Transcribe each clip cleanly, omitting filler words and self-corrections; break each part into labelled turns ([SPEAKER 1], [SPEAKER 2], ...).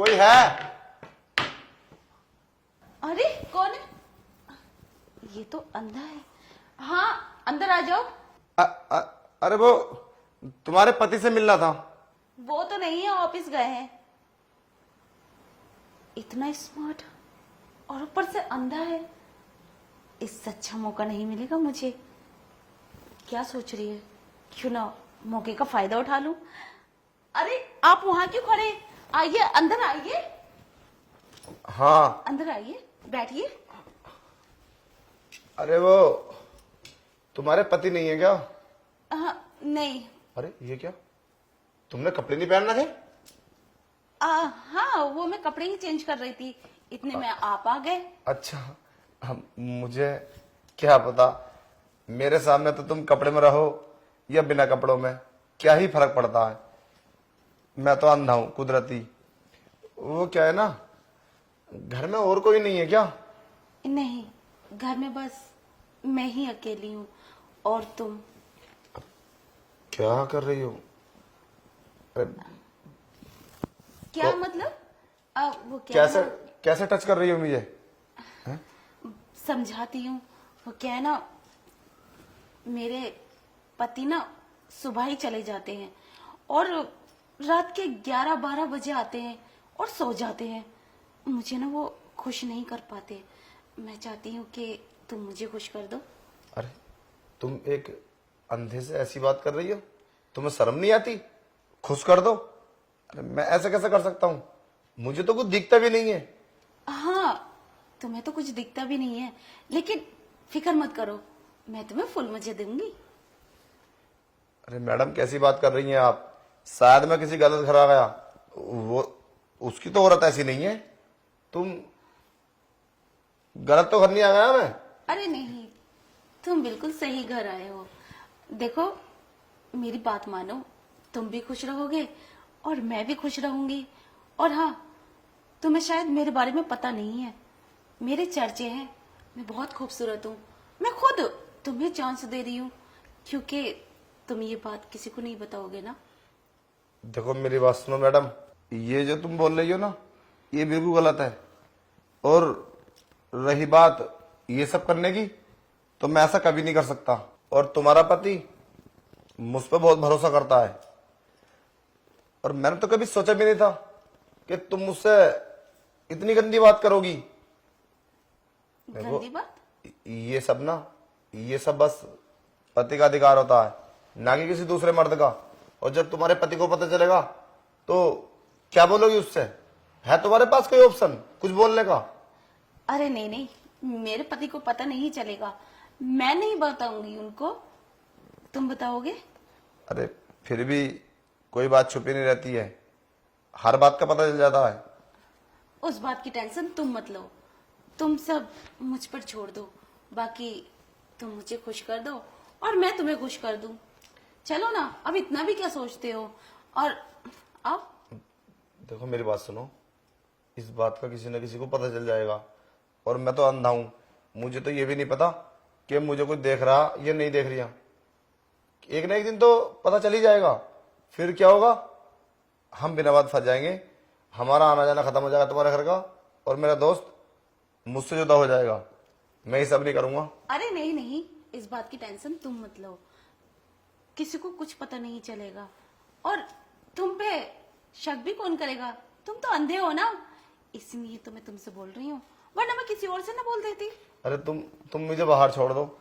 [SPEAKER 1] कोई है?
[SPEAKER 2] अरे कौन है? ये तो अंधा है। हाँ अंदर आ जाओ।
[SPEAKER 1] अरे वो तुम्हारे पति से मिलना था।
[SPEAKER 2] वो तो नहीं है, ऑफिस गए हैं। इतना स्मार्ट और ऊपर से अंधा है, इससे अच्छा मौका नहीं मिलेगा मुझे। क्या सोच रही है, क्यों ना मौके का फायदा उठा लूं। अरे आप वहां क्यों खड़े, आइए अंदर आइए।
[SPEAKER 1] हाँ।
[SPEAKER 2] अंदर आइए, बैठिए।
[SPEAKER 1] अरे वो तुम्हारे पति नहीं है क्या?
[SPEAKER 2] नहीं।
[SPEAKER 1] अरे ये क्या, तुमने कपड़े नहीं पहनना थे?
[SPEAKER 2] हाँ वो मैं कपड़े ही चेंज कर रही थी, इतने में आप आ गए।
[SPEAKER 1] अच्छा, मुझे क्या पता, मेरे सामने तो तुम कपड़े में रहो या बिना कपड़ों में, क्या ही फर्क पड़ता है। मैं तो अंधा हूं कुदरती। वो क्या है ना, घर में और कोई नहीं है क्या?
[SPEAKER 2] नहीं, घर में बस मैं ही अकेली हूँ। और तुम
[SPEAKER 1] क्या कर रही हो? अरे,
[SPEAKER 2] क्या
[SPEAKER 1] तो
[SPEAKER 2] मतलब? वो क्या
[SPEAKER 1] कैसे कैसे टच कर रही हो मुझे?
[SPEAKER 2] समझाती हूँ। वो क्या है ना, मेरे पति ना सुबह ही चले जाते हैं और रात के 11-12 बजे आते हैं और सो जाते हैं। मुझे ना वो खुश नहीं कर पाते। मैं चाहती हूँ कि तुम मुझे खुश कर दो।
[SPEAKER 1] अरे तुम एक अंधे से ऐसी बात कर रही हो? तुम्हें शर्म नहीं आती? खुश कर दो? अरे मैं ऐसे कैसे कर सकता हूँ? मुझे तो कुछ दिखता भी नहीं है।
[SPEAKER 2] हाँ तुम्हें तो कुछ दिखता भी नहीं है, लेकिन फिक्र मत करो, मैं तुम्हें फुल मजे दूंगी।
[SPEAKER 1] अरे मैडम कैसी बात कर रही हैं आप? शायद मैं किसी गलत घर आ गया। वो उसकी तो औरत ऐसी नहीं है। तुम गलत तो घर नहीं आ गया मैं?
[SPEAKER 2] अरे नहीं, तुम बिल्कुल सही घर आए हो। देखो मेरी बात मानो, तुम भी खुश रहोगे और मैं भी खुश रहूंगी। और हाँ, तुम्हें शायद मेरे बारे में पता नहीं है, मेरे चर्चे हैं, मैं बहुत खूबसूरत हूँ। मैं खुद तुम्हें चांस दे रही हूँ, क्योंकि तुम ये बात किसी को नहीं बताओगे ना।
[SPEAKER 1] देखो मेरी बात सुनो मैडम, ये जो तुम बोल रही हो ना, ये बिल्कुल गलत है। और रही बात ये सब करने की, तो मैं ऐसा कभी नहीं कर सकता। और तुम्हारा पति मुझ पर बहुत भरोसा करता है, और मैंने तो कभी सोचा भी नहीं था कि तुम मुझसे इतनी गंदी बात करोगी। देखो
[SPEAKER 2] गंदी बात?
[SPEAKER 1] ये सब ना, ये सब बस पति का अधिकार होता है, ना कि किसी दूसरे मर्द का। और जब तुम्हारे पति को पता चलेगा तो क्या बोलोगी उससे? है तुम्हारे पास कोई ऑप्शन कुछ बोलने का?
[SPEAKER 2] अरे नहीं नहीं, मेरे पति को पता नहीं चलेगा, मैं नहीं बताऊंगी उनको। तुम बताओगे?
[SPEAKER 1] अरे फिर भी कोई बात छुपी नहीं रहती है, हर बात का पता चल जाता है।
[SPEAKER 2] उस बात की टेंशन तुम मत लो, तुम सब मुझ पर छोड़ दो। बाकी तुम मुझे खुश कर दो और मैं तुम्हें खुश कर दूं। चलो ना, अब इतना भी क्या सोचते हो। और अब
[SPEAKER 1] देखो मेरी बात सुनो, इस बात का किसी न किसी को पता चल जाएगा। और मैं तो अंधा हूं, मुझे तो ये भी नहीं पता कि मुझे कोई देख रहा या नहीं देख रहा। एक ना एक दिन तो पता चल ही जाएगा। फिर क्या होगा, हम बिना बात फंस जाएंगे, हमारा आना जाना खत्म हो जाएगा तुम्हारे घर का, और मेरा दोस्त मुझसे जुदा हो जाएगा। मैं ये सब नहीं करूंगा।
[SPEAKER 2] अरे नहीं नहीं, इस बात की टेंशन तुम मत लो, किसी को कुछ पता नहीं चलेगा। और तुम पे शक भी कौन करेगा, तुम तो अंधे हो ना, इसलिए तो मैं तुमसे बोल रही हूँ, वरना मैं किसी और से ना बोल देती।
[SPEAKER 1] अरे तुम मुझे बाहर छोड़ दो,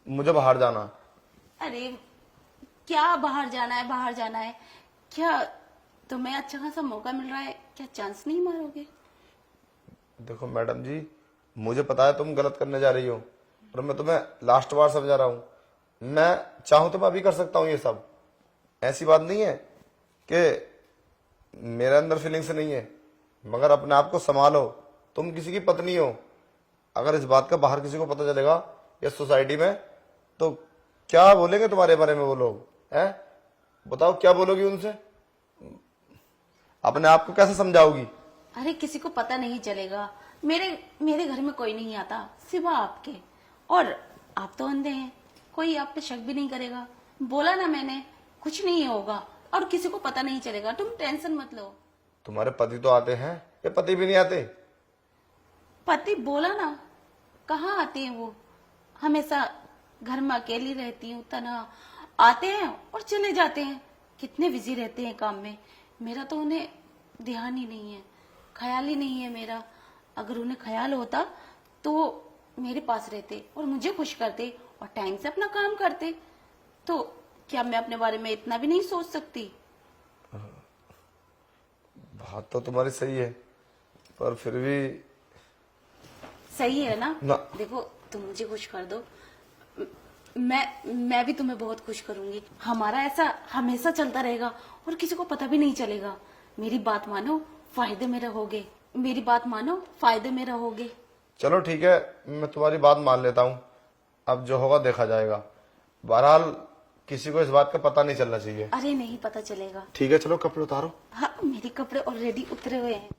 [SPEAKER 1] मुझे बाहर जाना है।
[SPEAKER 2] अरे क्या बाहर जाना है, बाहर जाना है क्या? तुम्हें अच्छा खासा मौका मिल रहा है, क्या चांस नहीं मारोगे?
[SPEAKER 1] देखो मैडम जी, मुझे पता है तुम गलत करने जा रही हो, और मैं तुम्हें लास्ट बार समझा रहा हूं। मैं चाहूं तो मैं अभी कर सकता हूं ये सब। ऐसी बात नहीं है कि मेरे अंदर फीलिंग्स नहीं है, मगर अपने आप को संभालो। तुम किसी की पत्नी हो, अगर इस बात का बाहर किसी को पता चलेगा या सोसाइटी में, तो क्या बोलेंगे तुम्हारे बारे में वो लोग? हैं, बताओ क्या बोलोगी उनसे? अपने आप को कैसे समझाओगी?
[SPEAKER 2] अरे किसी को पता नहीं चलेगा, मेरे मेरे घर में कोई नहीं आता सिवा आपके। और आप तो अंधे हैं, कोई आप पे शक भी नहीं करेगा। बोला ना मैंने, कुछ नहीं होगा और किसी को पता नहीं चलेगा, तुम टेंशन मत लो।
[SPEAKER 1] तुम्हारे पति तो आते हैं, ये पति भी नहीं आते?
[SPEAKER 2] पति बोला ना, कहाँ आते हैं वो, हमेशा घर में अकेली रहती हूँ, तनहा आते हैं और चले जाते हैं, कितने बिजी रहते हैं काम में। मेरा तो उन्हें ध्यान ही नहीं है, ख्याल ही नहीं है मेरा। अगर उन्हें ख्याल होता तो मेरे पास रहते और मुझे खुश करते और टाइम से अपना काम करते। तो क्या मैं अपने बारे में इतना भी नहीं सोच सकती?
[SPEAKER 1] बात तो तुम्हारी सही है, पर फिर भी
[SPEAKER 2] सही है ना?
[SPEAKER 1] ना।
[SPEAKER 2] देखो, तुम मुझे खुश कर दो, मैं भी तुम्हें बहुत खुश करूंगी। हमारा ऐसा हमेशा चलता रहेगा और किसी को पता भी नहीं चलेगा। मेरी बात मानो, फायदे में रहोगे। मेरी बात मानो, फायदे में रहोगे।
[SPEAKER 1] चलो ठीक है, मैं तुम्हारी बात मान लेता हूँ। अब जो होगा देखा जाएगा। बहरहाल किसी को इस बात का पता नहीं चलना चाहिए।
[SPEAKER 2] अरे नहीं, पता चलेगा।
[SPEAKER 1] ठीक है, चलो कपड़े उतारो।
[SPEAKER 2] हाँ, मेरे कपड़े ऑलरेडी उतरे हुए हैं।